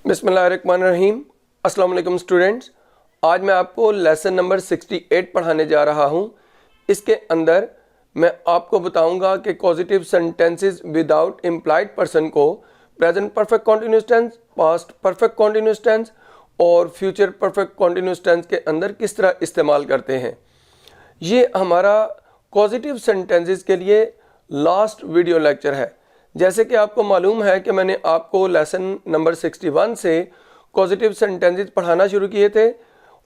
बिस्मिल्लाहिर्रहमानिर्रहीम। अस्सलाम वालेकुम स्टूडेंट्स। आज मैं आपको लेसन नंबर 68 पढ़ाने जा रहा हूं। इसके अंदर मैं आपको बताऊंगा कि positive sentences without implied person को present perfect continuous tense, past perfect continuous tense और फ्यूचर परफेक्ट कॉन्टिन्यूअस टेंस के अंदर किस तरह इस्तेमाल करते हैं। ये हमारा पॉजिटिव सेंटेंसेस के लिए लास्ट वीडियो लेक्चर है। जैसे कि आपको मालूम है कि मैंने आपको लेसन नंबर 61 से पॉजिटिव सेंटेंसेस पढ़ाना शुरू किए थे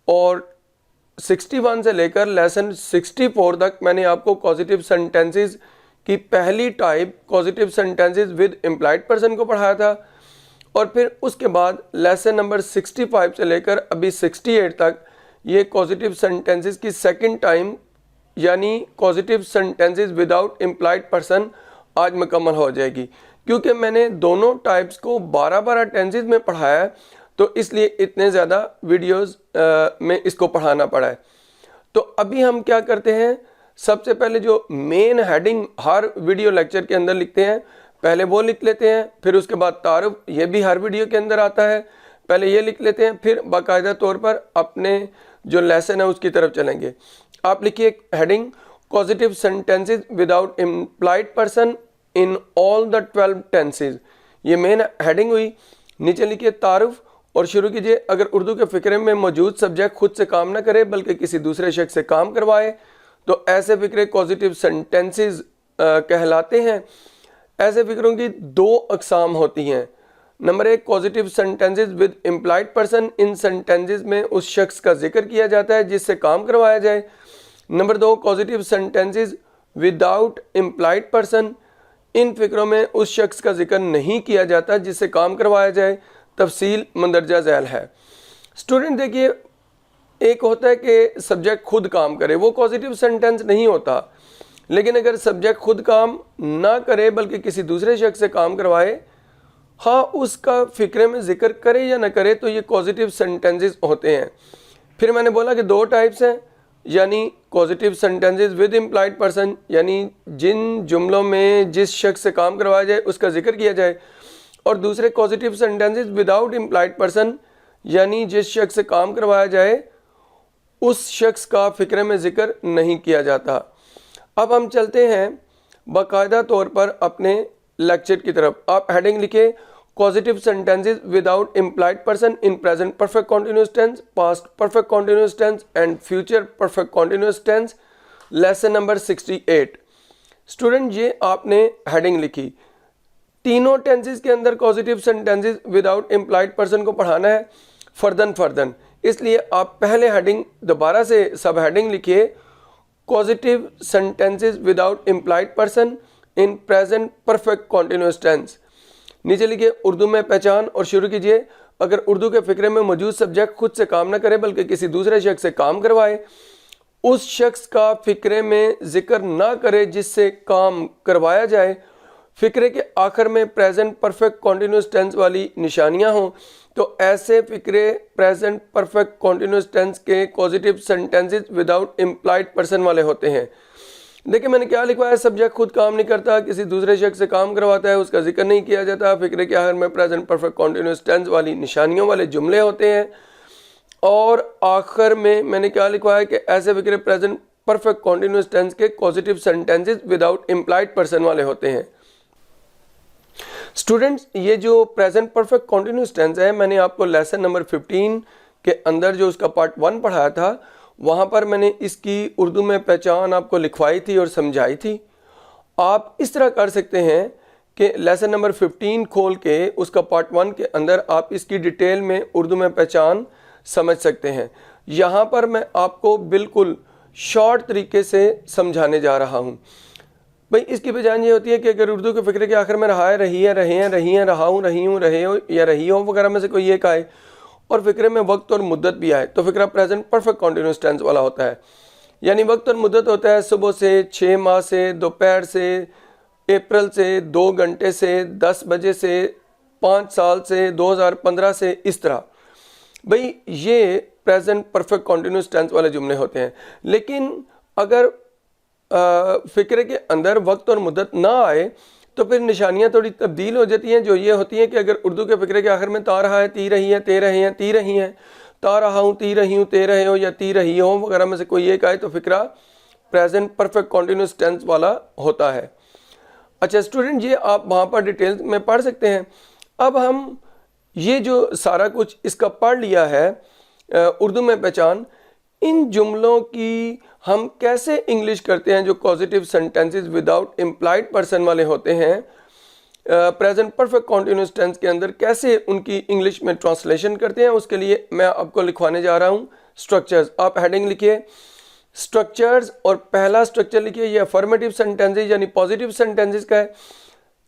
और 61 से लेकर लेसन 64 तक मैंने आपको पॉजिटिव सेंटेंसेस की पहली type positive sentences with implied person को पढ़ाया था और फिर उसके बाद लेसन नंबर 65 से लेकर अभी 68 तक ये पॉजिटिव सेंटेंसेस की सेकंड टाइम यानी positive sentences without implied person आज मुकम्मल हो जाएगी। क्योंकि मैंने दोनों टाइप्स को 12-12 टेंसेस में पढ़ाया है तो इसलिए इतने ज़्यादा वीडियोस में इसको पढ़ाना पड़ा है। तो अभी हम क्या करते हैं, सबसे पहले जो मेन हेडिंग हर वीडियो लेक्चर के अंदर लिखते हैं पहले वो लिख लेते हैं, फिर उसके बाद तारुफ, ये भी हर वीडियो के अंदर आता है, पहले ये लिख लेते हैं, फिर बाकायदा तौर पर अपने जो लेसन है उसकी तरफ चलेंगे। आप लिखिए heading positive sentences without implied person in all the 12 tenses. ये मेन हेडिंग हुई। नीचे लिखिए तारुफ और शुरू कीजिए। अगर उर्दू के फिक्रे में मौजूद सब्जेक्ट खुद से काम ना करे बल्कि किसी दूसरे शख्स से काम करवाए तो ऐसे फिक्रे पॉजिटिव सेंटेंसेस कहलाते हैं। ऐसे फिक्रों की दो अकसाम होती हैं। Number 1 positive sentences with implied person. In sentences में उस शख्स का जिक्र किया जाता है जिससे काम करवाया जाए। Number 2 positive sentences without implied person. इन फिक्रों में उस शख्स का जिक्र नहीं किया जाता जिससे काम करवाया जाए। तफसील मंदरजा झैल है। स्टूडेंट देखिए, एक होता है कि सब्जेक्ट खुद काम करे, वो पॉजिटिव सेंटेंस नहीं होता। लेकिन अगर सब्जेक्ट खुद काम ना करे बल्कि किसी दूसरे शख्स से काम करवाए, हाँ उसका फिक्रे में जिक्र करे या ना करे, तो ये पॉजिटिव सेंटेंसेस होते हैं। फिर मैंने बोला कि दो टाइप्स हैं, यानी positive sentences with implied person, यानी जिन जुमलों में जिस शख्स से काम करवाया जाए उसका जिक्र किया जाए, और दूसरे positive sentences without implied person, यानी जिस शख्स से काम करवाया जाए उस शख्स का फिक्रे में जिक्र नहीं किया जाता। अब हम चलते हैं बाकायदा तौर पर अपने लेक्चर की तरफ। आप हेडिंग लिखे positive sentences without implied person in present perfect continuous tense, past perfect continuous tense and future perfect continuous tense, lesson number 68। Student ये आपने हेडिंग लिखी। तीनों टेंसेस के अंदर positive sentences without implied person को पढ़ाना है फर्दन। इसलिए आप पहले हेडिंग दोबारा से सब हेडिंग लिखिए positive sentences without implied person in present perfect continuous tense. नीचे लिखिए उर्दू में पहचान और शुरू कीजिए। अगर उर्दू के फिक्रे में मौजूद सब्जेक्ट खुद से काम न करे बल्कि किसी दूसरे शख्स से काम करवाए, उस शख्स का फिक्रे में जिक्र ना करे जिससे काम करवाया जाए, फिक्रे के आखिर में प्रेजेंट परफेक्ट कॉन्टिन्यूअस टेंस वाली निशानियां हों, तो ऐसे फिक्रे प्रेजेंट परफेक्ट कॉन्टिन्यूअस टेंस के positive sentences without implied person वाले होते हैं। देखिए मैंने क्या लिखवाया, सब्जेक्ट खुद काम नहीं करता, किसी दूसरे शख्स से काम करवाता है, उसका जिक्र नहीं किया जाता, फिक्रे के आखिर में प्रेजेंट परफेक्ट कॉन्टिन्यूअस टेंस वाली निशानियों वाले जुमले होते हैं, और आखिर में मैंने क्या लिखवाया कि ऐसे फिक्रे प्रेजेंट परफेक्ट कॉन्टिन्यूअस टेंस के positive sentences without implied person वाले होते हैं। स्टूडेंट्स ये जो प्रेजेंट परफेक्ट कॉन्टिन्यूअस टेंस है, मैंने आपको लेसन नंबर 15 के अंदर जो उसका पार्ट 1 पढ़ाया था वहाँ पर मैंने इसकी उर्दू में पहचान आपको लिखवाई थी और समझाई थी। आप इस तरह कर सकते हैं कि लेसन नंबर 15 खोल के उसका पार्ट 1 के अंदर आप इसकी डिटेल में उर्दू में पहचान समझ सकते हैं। यहाँ पर मैं आपको बिल्कुल शॉर्ट तरीके से समझाने जा रहा हूँ। भाई इसकी पहचान ये होती है कि अगर उर्दू के फिक्रे के आखिर में रहा है, रही है, रहे हैं, रही हैं, रहा हूँ, रही हूँ, रहे हो या रही हो वगैरह में से कोई एक आए और फिक्रे में वक्त और मुद्दत भी आए तो फिक्रा प्रेजेंट परफेक्ट कॉन्टिन्यूअस टेंस वाला होता है। यानी वक्त और मुद्दत होता है सुबह से, 6 माह से, दोपहर से, अप्रैल से, 2 घंटे से, 10 बजे से, 5 साल से, 2015 से, इस तरह। भाई ये प्रेजेंट परफेक्ट कॉन्टिन्यूअस टेंस वाले जुमले होते हैं। लेकिन अगर फिक्रे के अंदर वक्त और मुद्दत ना आए तो फिर निशानियाँ थोड़ी तब्दील हो जाती हैं, जो ये होती हैं कि अगर उर्दू के फ़िक्रे के आखिर में ता रहा है, ती रही है, ते रहे हैं, ती रही हैं, ता रहा हूँ, ती रही हूँ, ते रहे हो या ती रही हो वगैरह में से कोई एक आए तो फ़िक्रा प्रेजेंट परफेक्ट कॉन्टीन्यूस टेंस वाला होता है। अच्छा स्टूडेंट, ये आप वहाँ पर डिटेल्स में पढ़ सकते हैं। अब हम ये जो सारा कुछ इसका पढ़ लिया है उर्दू में पहचान, इन जुमलों की हम कैसे इंग्लिश करते हैं जो positive sentences without implied person वाले होते हैं, प्रेजेंट परफेक्ट कॉन्टिन्यूस टेंस के अंदर कैसे उनकी इंग्लिश में ट्रांसलेशन करते हैं, उसके लिए मैं आपको लिखवाने जा रहा हूँ स्ट्रक्चर्स। आप हेडिंग लिखिए स्ट्रक्चर्स और पहला स्ट्रक्चर लिखिए, ये अफर्मेटिव सेंटेंसेस यानी पॉजिटिव सेंटेंसेस का है।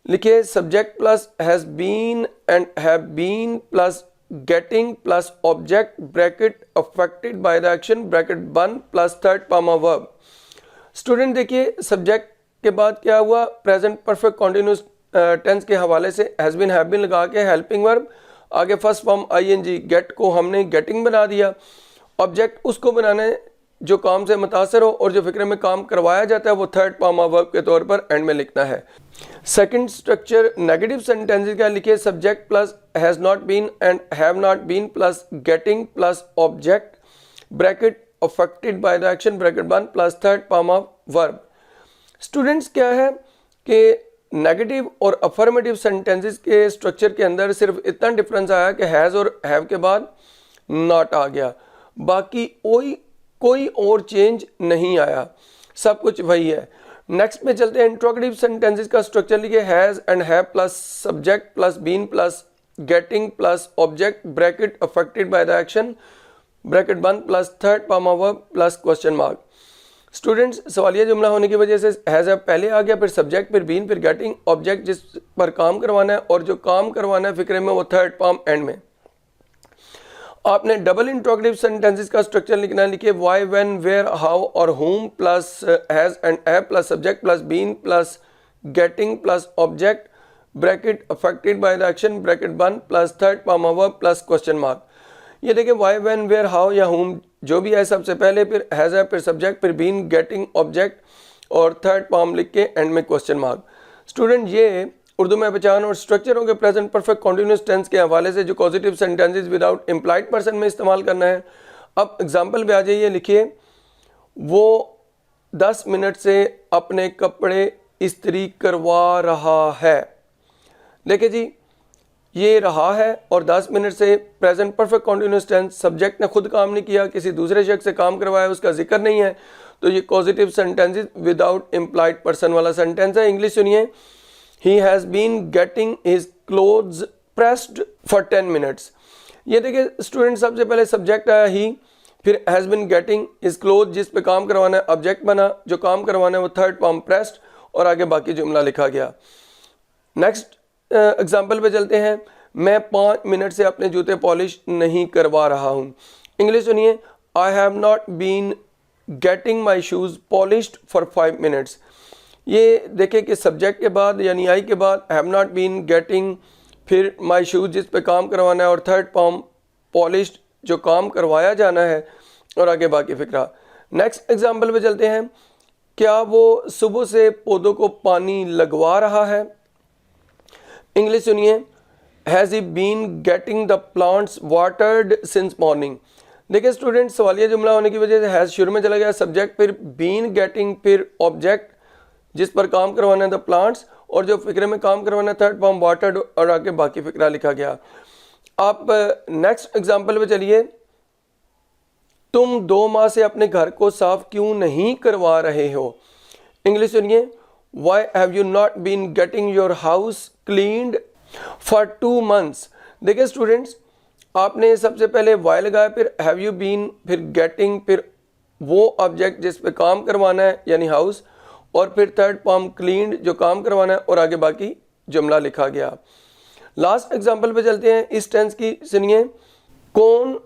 लिखिए subject plus has been and have been plus getting plus object bracket affected by the action bracket बन plus third form of verb. Student देखिए सब्जेक्ट के बाद क्या हुआ, प्रेजेंट परफेक्ट कॉन्टिन्यूस टेंस के हवाले से हैज़ बीन हैव बीन लगा के हेल्पिंग वर्ब, आगे फर्स्ट फॉर्म आईएनजी गेट को हमने गेटिंग बना दिया, ऑब्जेक्ट उसको बनाने जो काम से मुतासर हो और जो फिक्रे में काम करवाया जाता है वो थर्ड फॉर्म ऑफ वर्ब के तौर पर एंड में लिखना है। सेकंड स्ट्रक्चर नेगेटिव सेंटेंसेस का लिखिए subject plus has not been and have not been plus getting plus object bracket affected by the action bracket बन plus third form of verb. Students क्या है कि नेगेटिव और अफर्मेटिव सेंटेंसेस के structure के अंदर सिर्फ इतना डिफरेंस आया कि हैज़ और हैव के बाद नॉट आ गया, बाकी कोई और चेंज नहीं आया, सब कुछ वही है। नेक्स्ट पे चलते हैं इंट्रोगेटिव सेंटेंसेस का स्ट्रक्चर लिखिए has and have plus subject plus been plus getting plus object bracket affected by the action bracket बंद plus third form of verb plus question mark. Students सवालिया जुमला होने की वजह से हैज़ हैव पहले आ गया, फिर सब्जेक्ट, फिर बीन, फिर गेटिंग, ऑब्जेक्ट जिस पर काम करवाना है और जो काम करवाना है फिक्रे में वो थर्ड फॉर्म एंड में। आपने डबल इंट्रोगेटिव सेंटेंसेस का स्ट्रक्चर लिखना है, लिखिए व्हाई व्हेन वेयर हाउ और whom plus has and have plus subject plus been plus getting plus object bracket affected by the action bracket बंद plus third form of verb plus question mark. ये देखिए why when where how या whom जो भी है सबसे पहले, फिर हैज़ है, फिर सब्जेक्ट, फिर बीन, गेटिंग, ऑब्जेक्ट और थर्ड फॉर्म लिख के एंड में क्वेश्चन मार्क। स्टूडेंट ये उर्दू में पहचान और स्ट्रक्चरों के प्रेजेंट परफेक्ट कॉन्टिन्यूस टेंस के हवाले से जो positive sentences without implied person में इस्तेमाल करना है। अब एग्जांपल पे आ जाइए, लिखिए वो 10 मिनट से अपने कपड़े इस्त्री करवा रहा है। देखिए जी ये रहा है और 10 मिनट से present perfect continuous tense, subject ने खुद काम नहीं किया, किसी दूसरे शख्स से काम करवाया, उसका जिक्र नहीं है, तो ये positive sentences without implied person वाला सेंटेंस है। इंग्लिश सुनिए, He has been getting his clothes pressed for 10 minutes। ये देखिए स्टूडेंट सबसे पहले सब्जेक्ट आया ही, फिर has been getting his cloth जिस पे काम करवाना है, ऑब्जेक्ट बना, जो काम करवाना है वो थर्ड फॉर्म प्रेस्ड और आगे बाकी जुमला लिखा गया। नेक्स्ट एग्जांपल पे चलते हैं, मैं 5 मिनट से अपने जूते पॉलिश नहीं करवा रहा हूँ। इंग्लिश सुनिए, I have not been getting my shoes polished for 5 minutes. ये देखें कि सब्जेक्ट के बाद यानी आई के बाद हैव नॉट बीन गेटिंग, फिर माई शूज़ जिस पे काम करवाना है और थर्ड फॉर्म पॉलिश्ड जो काम करवाया जाना है और आगे बाकी फिक्रा। नेक्स्ट एग्जांपल पे चलते हैं, क्या वो सुबह से पौधों को पानी लगवा रहा है। इंग्लिश सुनिए, has he been getting the plants watered since morning. देखिए स्टूडेंट सवालिया जुमला होने की वजह से हैज़ शुरू में चला गया, सब्जेक्ट, फिर बीन, गेटिंग, फिर ऑब्जेक्ट जिस पर काम करवाना है द प्लांट्स और जो फिक्रे में काम करवाना है थर्ड फॉर्म वाटर्ड और आगे बाकी फिक्रा लिखा गया। आप नेक्स्ट एग्जांपल पे चलिए, तुम 2 माह से अपने घर को साफ क्यों नहीं करवा रहे हो। इंग्लिश सुनिए, why have you not been getting your house cleaned for 2 months। देखिए स्टूडेंट्स आपने सबसे पहले वाई लगाया, फिर हैव यू बीन, फिर गेटिंग, फिर वो ऑब्जेक्ट जिस पे काम करवाना है यानी हाउस और फिर थर्ड फॉर्म क्लीन्ड जो काम करवाना है और आगे बाकी जुमला लिखा गया। लास्ट एग्जांपल पे चलते हैं, इस टेंस की सुनिए, कौन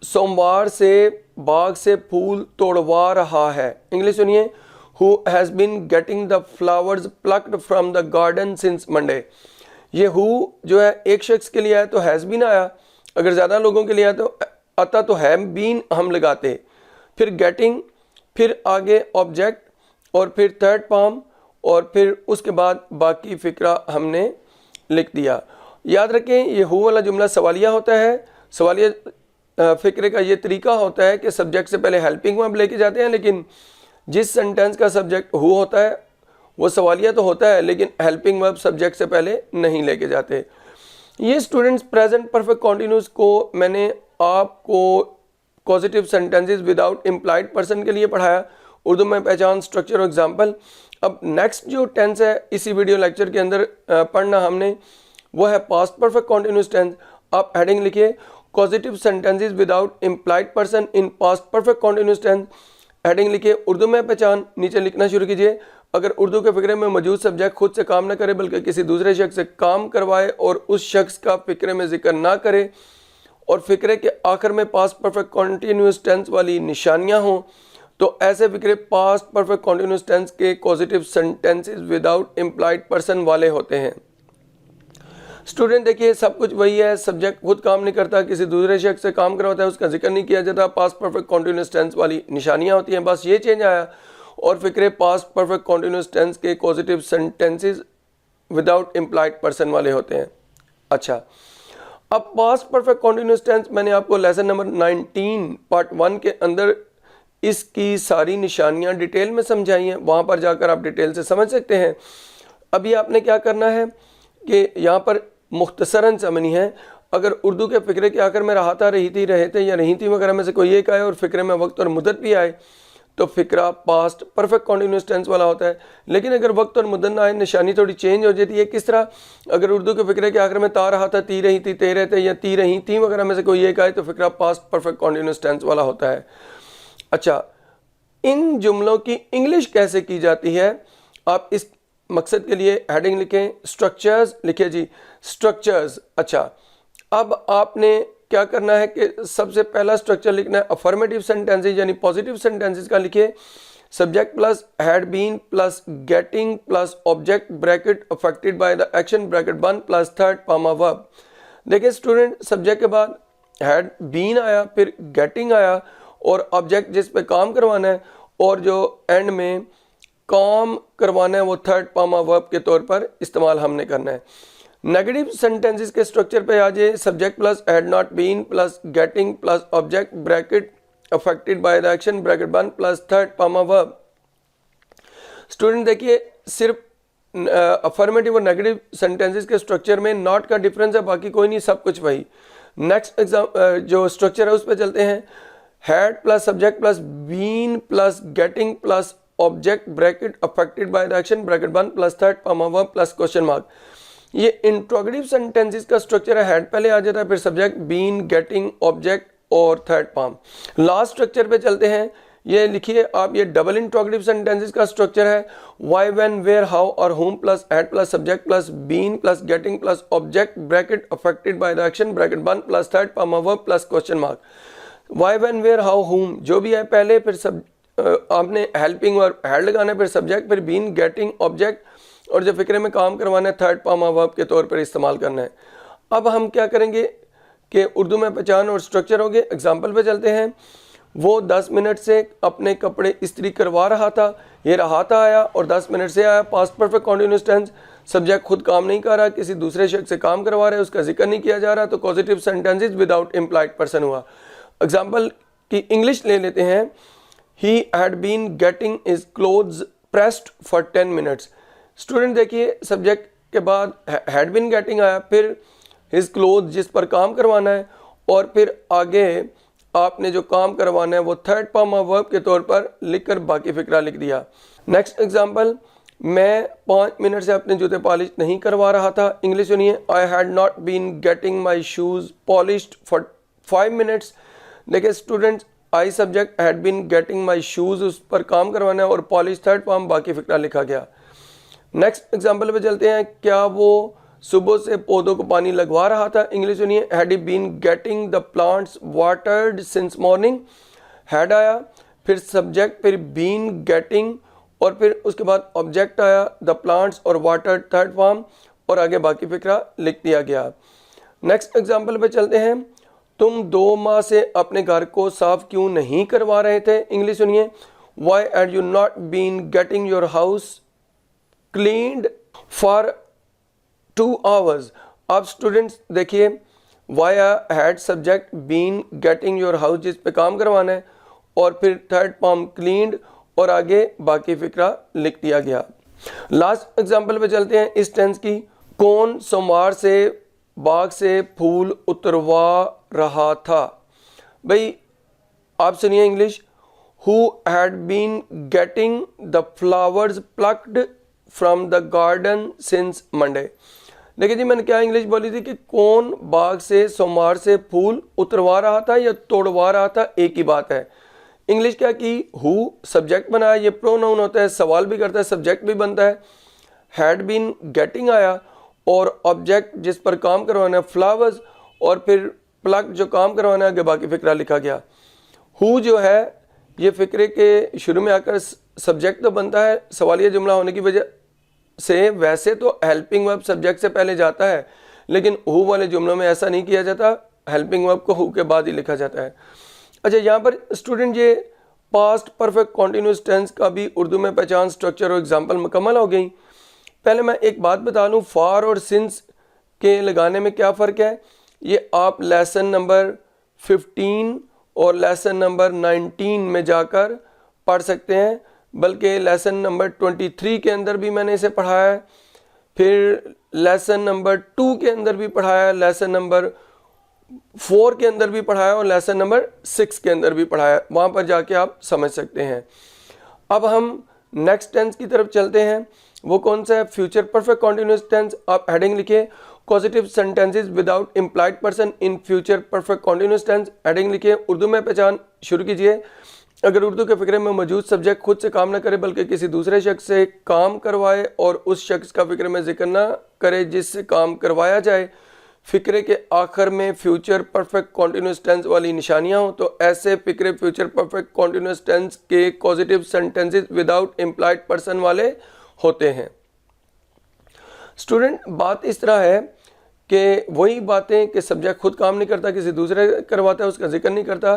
सोमवार से बाग से फूल तोड़वा रहा है। इंग्लिश सुनिए, who has been getting the flowers plucked from the garden since Monday. ये हु जो है एक शख्स के लिए है तो हैज़ बीन आया, अगर ज़्यादा लोगों के लिए आता तो हैव बीन हम लगाते, फिर गेटिंग, फिर आगे ऑब्जेक्ट और फिर थर्ड फॉर्म और फिर उसके बाद बाकी फ़िक्रा हमने लिख दिया। याद रखें ये हु वाला जुमला सवालिया होता है। सवालिया फ़िक्रे का ये तरीका होता है कि सब्जेक्ट से पहले हेल्पिंग वर्ब लेके जाते हैं, लेकिन जिस सेंटेंस का सब्जेक्ट हु होता है वो सवालिया तो होता है लेकिन हेल्पिंग वर्ब सब्जेक्ट से पहले नहीं लेके जाते। ये स्टूडेंट्स प्रेजेंट परफेक्ट कॉन्टिन्यूस को मैंने आपको positive sentences without implied person के लिए पढ़ाया, उर्दू में पहचान, स्ट्रक्चर और एग्जाम्पल। अब नेक्स्ट जो टेंस है इसी वीडियो लेक्चर के अंदर पढ़ना हमने वो है पास्ट परफेक्ट कॉन्टिन्यूस टेंस। आप हेडिंग लिखिए positive sentences without implied person in past perfect continuous tense. Heading लिखिए उर्दू में पहचान, नीचे लिखना शुरू कीजिए। अगर उर्दू के फ़िक्रे में मौजूद सब्जेक्ट खुद से काम न करे बल्कि किसी दूसरे शख्स से काम करवाए और उस शख्स का फ़िक्रे में जिक्र ना करे और फ़िक्रे के आखिर में पास्ट परफेक्ट कॉन्टिन्यूस टेंस वाली निशानियां हों तो ऐसे फ़िक्रे पास्ट परफेक्ट कॉन्टिन्यूस टेंस के positive sentences without implied person वाले होते हैं। स्टूडेंट देखिए सब कुछ वही है, सब्जेक्ट खुद काम नहीं करता, किसी दूसरे शख्स से काम करवाता है, उसका जिक्र नहीं किया जाता, पास्ट परफेक्ट कॉन्टिन्यूस टेंस वाली निशानियां होती हैं, बस ये चेंज आया और फ़िक्रे पास्ट परफेक्ट कॉन्टिन्यूस टेंस के positive sentences without implied person वाले होते हैं। अच्छा, अब पास्ट परफेक्ट कॉन्टिन्यूस टेंस मैंने आपको लेसन नंबर 19 पार्ट 1 के अंदर इसकी सारी निशानियां डिटेल में समझाई हैं, वहाँ पर जाकर आप डिटेल से समझ सकते हैं। अभी आपने क्या करना है कि यहाँ पर मुख्तसरन समझनी है। अगर उर्दू के फ़िक्रे के आखिर में रहा था, रही थी, रहे थे या रही थी वगैरह में से कोई एक आए और फ़िक्रे में वक्त और मुद्दत भी आए तो फ़िक्रा पास्ट परफेक्ट कॉन्टिन्यूस टेंस वाला होता है। लेकिन अगर वक्त और मुद्दत ना आए, निशानी थोड़ी चेंज हो जाती है। किस तरह? अगर उर्दू के फ़िक्रे के आखिर में ता रहा था, ती रही थी, ते रहे थे या ती रही थी वगैरह में से कोई एक आए तो फ़िक्रा पास्ट परफेक्ट कॉन्टिन्यूस टेंस वाला होता है। अच्छा, इन जुमलों की इंग्लिश कैसे की जाती है? आप इस मकसद के लिए हेडिंग लिखें स्ट्रक्चर्स, लिखिए जी स्ट्रक्चर्स। अच्छा, अब आपने क्या करना है कि सबसे पहला स्ट्रक्चर लिखना है अफर्मेटिव सेंटेंसेस यानी पॉजिटिव सेंटेंसेस का। लिखिए subject plus had been plus getting plus object bracket affected by the action bracket बन प्लस थर्ड कॉमा वर्ब। देखिए स्टूडेंट, सब्जेक्ट के बाद हैड बीन आया, फिर गेटिंग आया और ऑब्जेक्ट जिस पे काम करवाना है और जो एंड में काम करवाना है वो थर्ड कॉमा वर्ब के तौर पर इस्तेमाल हमने करना है। नेगेटिव सेंटेंसेस के स्ट्रक्चर पे आ जाए subject plus had not been plus getting plus object bracket affected by the action bracket बन plus third comma verb. Student देखिए सिर्फ अफर्मेटिव और नेगेटिव सेंटेंसेस के स्ट्रक्चर में नॉट का डिफरेंस है, बाकी कोई नहीं, सब कुछ वही। नेक्स्ट जो स्ट्रक्चर है उस पर चलते हैं। Had plus subject plus been plus getting plus object bracket affected by the action bracket बन plus third comma verb plus question mark. ये इंट्रोगेटिव सेंटेंसेस का स्ट्रक्चर है। हेड पहले आ जाता है, फिर सब्जेक्ट, बीन, गेटिंग, ऑब्जेक्ट और थर्ड फॉर्म। लास्ट स्ट्रक्चर पे चलते हैं। ये लिखिए आप, ये डबल इंट्रोगेटिव सेंटेंसेस का स्ट्रक्चर है। व्हाई, व्हेन, वेयर, हाउ और whom plus had plus subject plus been plus getting plus object bracket affected by the action bracket बन plus third comma verb plus question mark. Why, when, where, how, whom जो भी है पहले, फिर आपने helping verb head लगाना है, फिर सब्जेक्ट, फिर बीन, गेटिंग, ऑब्जेक्ट और जो फिक्रे में काम करवाना है थर्ड कॉमा वर्ब के तौर पर इस्तेमाल करना है। अब हम क्या करेंगे कि उर्दू में पहचान और स्ट्रक्चर हो गए। एग्जाम्पल पे चलते हैं। वो 10 मिनट से अपने कपड़े इस्त्री करवा रहा था, ये रहा था आया और 10 मिनट से आया। Past perfect continuous tense, subject खुद काम नहीं कर रहा, किसी दूसरे शख्स से काम करवा रहा है, उसका जिक्र नहीं किया जा रहा, तो positive sentences without implied person हुआ। एग्जाम्पल की इंग्लिश ले लेते हैं। He had been getting his clothes pressed for 10 minutes. Student देखिए सब्जेक्ट के बाद had been getting आया, फिर his clothes जिस पर काम करवाना है और फिर आगे आपने जो काम करवाना है वो थर्ड कॉमा वर्ब के तौर पर लिखकर बाकी फिक्रा लिख दिया। नेक्स्ट एग्जांपल, मैं 5 मिनट से अपने जूते पॉलिश नहीं करवा रहा था। इंग्लिश सुनिए, I had not been getting my shoes polished for 5 minutes। देखिए students, I subject, had been getting my shoes उस पर काम करवाना है और पॉलिश थर्ड फॉर्म बाकी फिक्रा लिखा गया। नेक्स्ट एग्जांपल पे चलते हैं। क्या वो सुबह से पौधों को पानी लगवा रहा था? इंग्लिश सुनिए, had he been getting the plants watered since morning. Had आया, फिर सब्जेक्ट, फिर बीन, गेटिंग और फिर उसके बाद ऑब्जेक्ट आया द प्लांट्स और वाटर थर्ड फॉर्म और आगे बाकी फिक्रा लिख दिया गया। नेक्स्ट एग्जांपल पे चलते हैं। तुम 2 माह से अपने घर को साफ क्यों नहीं करवा रहे थे? इंग्लिश सुनिए, why had you not been getting your house cleaned for 2 hours। अब स्टूडेंट्स देखिए, why had subject been getting your house, जिस पे काम करवाना है, और फिर थर्ड फॉर्म क्लीन्ड, और आगे बाकी फिक्रा लिख दिया गया। लास्ट एग्जाम्पल पे चलते हैं इस टेंस की। कौन सोमवार से बाग से फूल उतरवा रहा था। भाई आप सुनिए English. Who had been getting the flowers plucked from the garden since Monday. देखिए जी, मैंने क्या इंग्लिश बोली थी कि कौन बाग से सोमवार से फूल उतरवा रहा था या तोड़वा रहा था, एक ही बात है। इंग्लिश क्या की, हु सब्जेक्ट बनाया, ये प्रोनाउन होता है, सवाल भी करता है, सब्जेक्ट भी बनता है। हैड बीन गेटिंग आया, और ऑब्जेक्ट जिस पर काम करवाना है फ्लावर्स, और फिर प्लग जो काम करवाना है, आगे बाकी फिक्रा लिखा गया। हु जो है ये फिक्रे के शुरू में आकर सब्जेक्ट तो बनता है सवालिया जुमला होने की वजह से। वैसे तो हेल्पिंग वर्ब सब्जेक्ट से पहले जाता है, लेकिन हु वाले जुमलों में ऐसा नहीं किया जाता, हेल्पिंग वर्ब को हु के बाद ही लिखा जाता है। अच्छा, यहाँ पर स्टूडेंट ये पास्ट परफेक्ट कॉन्टिन्यूस टेंस का भी उर्दू में पहचान, स्ट्रक्चर और एग्जाम्पल मुकम्मल हो गई। पहले मैं एक बात बता लूँ, फॉर और सिंस के लगाने में क्या फ़र्क है, ये आप लेसन नंबर 15 और लेसन नंबर 19 में जाकर पढ़ सकते हैं, बल्कि लेसन नंबर 23 के अंदर भी मैंने इसे पढ़ाया है, फिर लेसन नंबर 2 के अंदर भी पढ़ाया, लेसन नंबर 4 के अंदर भी पढ़ाया, और लेसन नंबर 6 के अंदर भी पढ़ाया। वहाँ पर जाके आप समझ सकते हैं। अब हम नेक्स्ट टेंस की तरफ चलते हैं। वो कौन सा है, फ्यूचर परफेक्ट कॉन्टिन्यूस टेंस। आप हेडिंग लिखिए, positive sentences without implied person in future perfect continuous tense. Heading लिखिए, उर्दू में पहचान शुरू कीजिए। अगर उर्दू के फिक्रे में मौजूद सब्जेक्ट खुद से काम न करे बल्कि किसी दूसरे शख्स से काम करवाए, और उस शख्स का फिक्रे में जिक्र न करे जिससे काम करवाया जाए, फिक्रे के आखिर में फ्यूचर परफेक्ट कॉन्टिन्यूस टेंस वाली निशानियां हो, तो ऐसे फिक्रे फ्यूचर परफेक्ट कॉन्टिन्यूस टेंस के positive sentences without implied person वाले होते हैं। स्टूडेंट बात इस तरह है कि वही बातें कि सब्जेक्ट खुद काम नहीं करता, किसी दूसरे करवाता है, उसका जिक्र नहीं करता,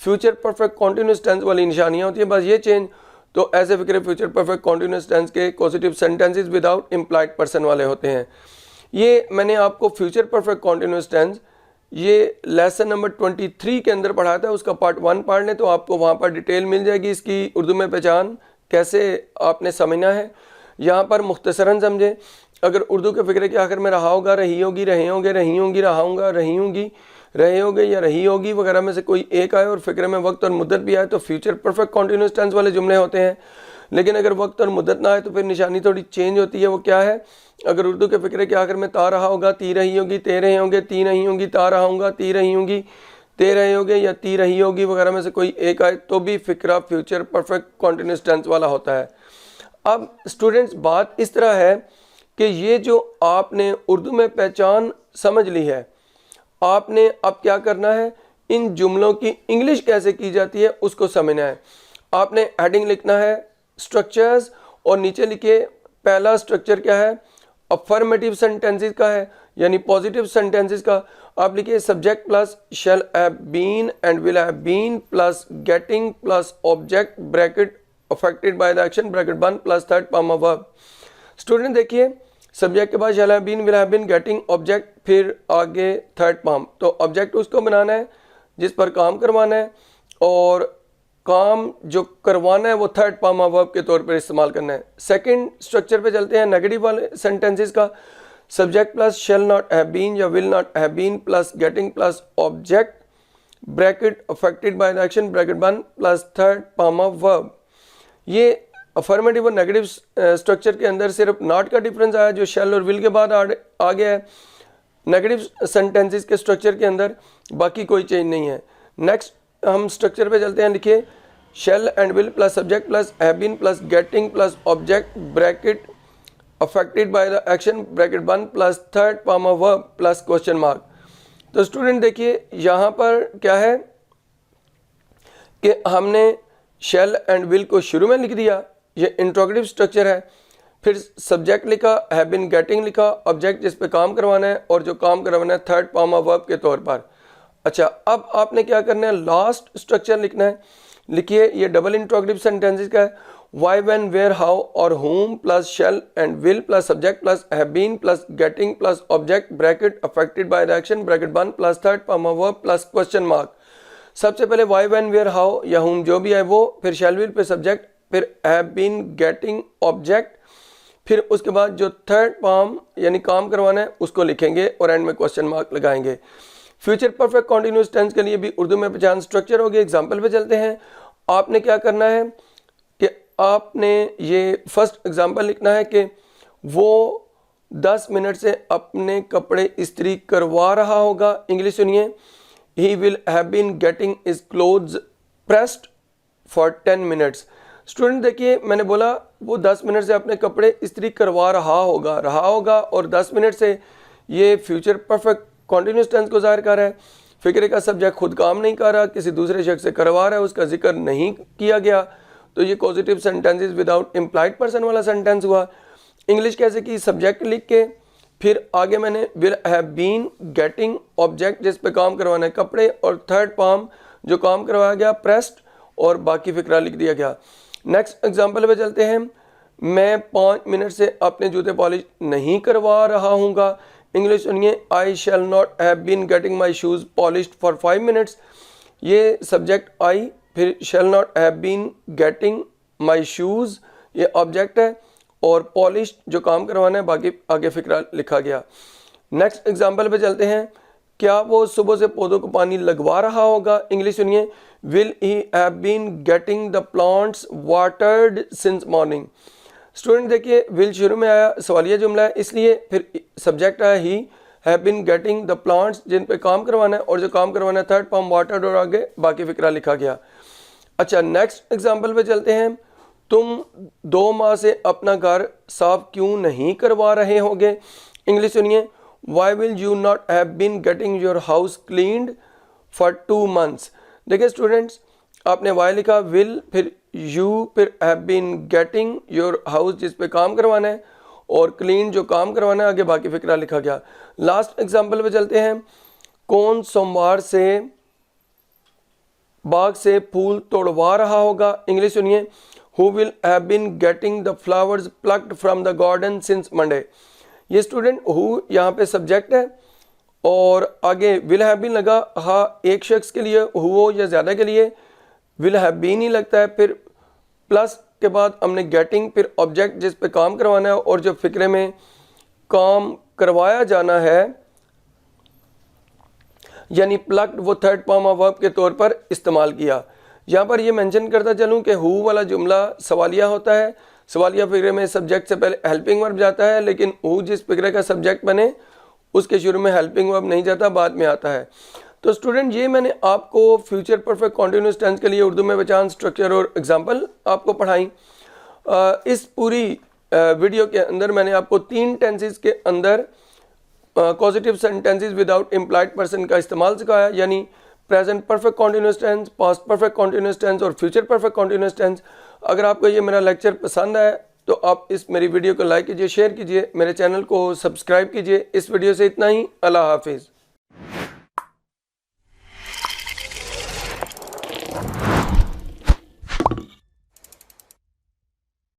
फ्यूचर परफेक्ट कॉन्टिन्यूस टेंस वाली निशानियां होती है, बस ये चेंज। तो ऐसे फिक्रे फ्यूचर परफेक्ट कॉन्टिन्यूस टेंस के positive sentences without implied person वाले होते हैं। ये मैंने आपको फ्यूचर परफेक्ट कॉन्टिन्यूस टेंस ये लेसन नंबर 23 के अंदर पढ़ाया था, उसका पार्ट 1 पढ़ लें तो आपको वहाँ पर डिटेल मिल जाएगी इसकी उर्दू में पहचान कैसे आपने समझना है। यहाँ पर मुख्तसरन समझे। अगर उर्दू के फिक्रे के आखिर में रहा होगा, रही होगी, रहे होंगे, रही होंगी, रहाऊंगा, रही होंगी, रहे होगे या रही होगी वगैरह में से कोई एक आए और फिक्रे में वक्त और मुद्दत भी आए तो फ्यूचर परफेक्ट कॉन्टिन्यूस टेंस वाले जुमले होते हैं। लेकिन अगर वक्त और मुद्दत ना आए तो फिर निशानी थोड़ी चेंज होती है। वो क्या है, अगर उर्दू के फिक्रे के आखिर में ता रहा होगा, ती रही होगी, ते रहे होंगे, ती नहीं होंगी, ता रहाऊंगा, ती रही होंगी, ते रहे होगे या ती रही होगी वगैरह में से कोई एक आए तो भी फिक्रा फ्यूचर परफेक्ट कॉन्टिन्यूस टेंस वाला होता है। अब स्टूडेंट्स बात इस तरह है कि ये जो आपने उर्दू में पहचान समझ ली है, आपने अब क्या करना है, इन जुमलों की इंग्लिश कैसे की जाती है उसको समझना है। आपने हेडिंग लिखना है स्ट्रक्चर्स, और नीचे लिखिए पहला स्ट्रक्चर क्या है, अफर्मेटिव सेंटेंसेस का है, यानी पॉजिटिव सेंटेंसेस का। आप लिखिए subject plus shall have been and will have been plus getting plus object bracket affected by the action bracket बंद plus third form of verb. Student देखिए, सब्जेक्ट के बाद shall have been, will have been, getting, object, फिर आगे third form. तो object उसको बनाना है जिस पर काम करवाना है, और काम जो करवाना है वो थर्ड फॉर्म ऑफ वर्ब के तौर पर इस्तेमाल करना है। सेकंड स्ट्रक्चर पे चलते हैं नेगेटिव वाले सेंटेंसेस का। Subject plus shall not have been या will not have been plus getting plus object bracket affected by the action bracket बंद plus third form of verb. ये अफर्मेटिव और नेगेटिव स्ट्रक्चर के अंदर सिर्फ नॉट का डिफरेंस आया जो शैल और विल के बाद आ गया है। नेगेटिव सेंटेंसेस के स्ट्रक्चर के अंदर बाकी कोई चेंज नहीं है। नेक्स्ट हम स्ट्रक्चर पे चलते हैं। लिखिए shall and will plus subject plus have been plus getting plus object bracket affected by the action bracket बंद plus third form of verb plus question mark. तो स्टूडेंट देखिए यहाँ पर क्या है कि हमने शैल एंड विल को शुरू में लिख दिया, ये इंट्रोगेटिव स्ट्रक्चर है। फिर सब्जेक्ट लिखा, हैव बीन, गेटिंग लिखा, ऑब्जेक्ट जिस पे काम करवाना है और जो काम करवाना है थर्ड फॉर्म ऑफ वर्ब के तौर पर। अच्छा, अब आपने क्या करना है, लास्ट स्ट्रक्चर लिखना है। लिखिए ये डबल इंट्रोगेटिव सेंटेंसेस का है, why, when, where, how और whom plus shall and will plus subject plus have been plus getting plus object bracket affected by the action bracket 1 plus third form of verb plus question mark। सबसे पहले why, when, where, how या whom जो भी है वो, फिर shall will पे subject, फिर have been getting object, फिर उसके बाद जो थर्ड फॉर्म यानी काम करवाना है उसको लिखेंगे और एंड में क्वेश्चन मार्क लगाएंगे। फ्यूचर परफेक्ट कॉन्टिन्यूस टेंस के लिए भी उर्दू में पहचान स्ट्रक्चर होगी। एग्जाम्पल पे चलते हैं। आपने क्या करना है कि आपने ये फर्स्ट एग्जाम्पल लिखना है कि वो 10 मिनट से अपने कपड़े इस्त्री करवा रहा होगा। इंग्लिश सुनिए, he will have been getting his clothes pressed for 10 minutes. Student देखिए, मैंने बोला वो 10 मिनट से अपने कपड़े इस्त्री करवा रहा होगा और 10 मिनट से ये फ्यूचर परफेक्ट कॉन्टिन्यूस टेंस को जाहिर कर रहा है। फिक्रे का सब्जेक्ट खुद काम नहीं कर रहा, किसी दूसरे शख्स से करवा रहा है, उसका जिक्र नहीं किया गया, तो ये positive sentences without implied person वाला सेंटेंस हुआ। इंग्लिश कैसे की, सब्जेक्ट लिख के फिर आगे मैंने will have been getting object जिस पे काम करवाना है कपड़े, और थर्ड फॉर्म जो काम करवाया गया प्रेस्ड, और बाकी फिक्रा लिख दिया गया। नेक्स्ट एग्जाम्पल पे चलते हैं। मैं 5 मिनट से अपने जूते पॉलिश नहीं करवा रहा हूँगा। इंग्लिश सुनिए, I shall not have been getting my shoes polished for 5 minutes. ये सब्जेक्ट आई, फिर shall not have been getting my shoes ये ऑब्जेक्ट है, और पॉलिश्ड जो काम करवाना है, बाकी आगे फिक्रा लिखा गया। नेक्स्ट एग्जाम्पल पे चलते हैं। क्या वो सुबह से पौधों को पानी लगवा रहा होगा। इंग्लिश सुनिए, will he have been getting the plants watered since morning. Student देखिए, विल शुरू में आया, सवालिया जुमला है, इसलिए फिर सब्जेक्ट आया he have been getting the plants जिन पे काम करवाना है, और जो काम करवाना है थर्ड फॉर्म वाटर्ड, और आगे बाकी फिक्रा लिखा गया। अच्छा, नेक्स्ट एग्जाम्पल पे चलते हैं। तुम 2 माह से अपना घर साफ क्यों नहीं करवा रहे होगे। इंग्लिश सुनिए, Why will you not have been getting your house cleaned for 2 months? देखिए स्टूडेंट्स, आपने why लिखा, will, फिर you, फिर have been getting your house जिस पे काम करवाना है, और clean जो काम करवाना है, आगे बाकी फिक्रा लिखा गया। लास्ट एग्जाम्पल पे चलते हैं। कौन सोमवार से बाग से फूल तोड़वा रहा होगा। इंग्लिश सुनिए, Who will have been getting the flowers plucked from the garden since Monday? ये स्टूडेंट हु यहाँ पे सब्जेक्ट है, और आगे विल हैव बीन लगा। हाँ, एक शख्स के लिए हु या ज़्यादा के लिए विल हैव बीन ही लगता है, फिर प्लस के बाद हमने गेटिंग, फिर ऑब्जेक्ट जिस पे काम करवाना है, और जो फिक्रे में काम करवाया जाना है यानी प्लक्ड, वो थर्ड फॉर्म ऑफ वर्ब के तौर पर इस्तेमाल किया। यहाँ पर ये मेंशन करता चलूँ कि हु वाला जुमला सवालिया होता है। सवालिया फिक्रे में सब्जेक्ट से पहले हेल्पिंग वर्ब जाता है, लेकिन हु जिस फिक्रे का सब्जेक्ट बने उसके शुरू में हेल्पिंग वर्ब नहीं जाता, बाद में आता है। तो स्टूडेंट, ये मैंने आपको फ्यूचर परफेक्ट कॉन्टिन्यूस टेंस के लिए उर्दू में पहचान स्ट्रक्चर और एग्जाम्पल आपको पढ़ाई। इस पूरी वीडियो के अंदर मैंने आपको 3 टेंसेस के अंदर positive sentences without implied person का इस्तेमाल सिखाया, यानी present perfect continuous tense, past perfect continuous tense और फ्यूचर परफेक्ट कॉन्टिन्यूस टेंस। अगर आपको ये मेरा लेक्चर पसंद आए तो आप इस मेरी वीडियो को लाइक कीजिए, शेयर कीजिए, मेरे चैनल को सब्सक्राइब कीजिए। इस वीडियो से इतना ही। अल्लाह हाफिज़।